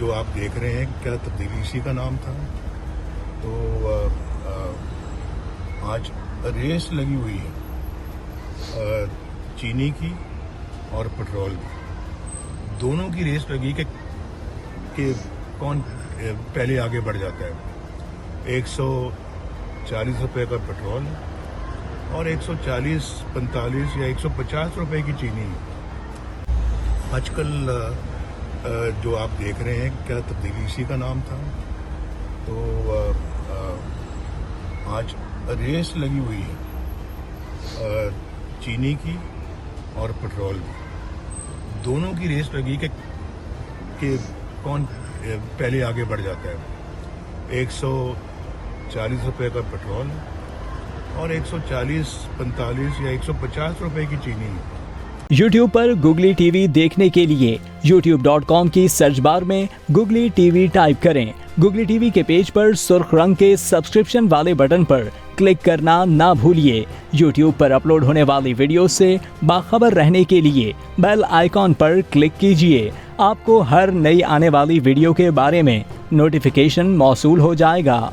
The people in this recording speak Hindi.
जो आप देख रहे हैं क्या तब्दीली इसी का नाम था। तो आज रेस लगी हुई है चीनी की और पेट्रोल की, दोनों की रेस लगी कि कौन पहले आगे बढ़ जाता है। 140 रुपए का पेट्रोल और 140, 45 या 150 रुपए की चीनी। आजकल जो आप देख रहे हैं क्या तब्दीली इसी का नाम था। तो आज रेस लगी हुई है चीनी की और पेट्रोल की, दोनों की रेस लगी कि कौन पहले आगे बढ़ जाता है। 140 रुपए का पेट्रोल और 140, 45 या 150 रुपए की चीनी। YouTube पर गुगली टीवी देखने के लिए youtube.com की सर्च बार में गुगली टीवी टाइप करें। गुगली टीवी के पेज पर सुर्ख रंग के सब्सक्रिप्शन वाले बटन पर क्लिक करना ना भूलिए। YouTube पर अपलोड होने वाली वीडियो से बाखबर रहने के लिए बेल आइकॉन पर क्लिक कीजिए। आपको हर नई आने वाली वीडियो के बारे में नोटिफिकेशन मौसूल हो जाएगा।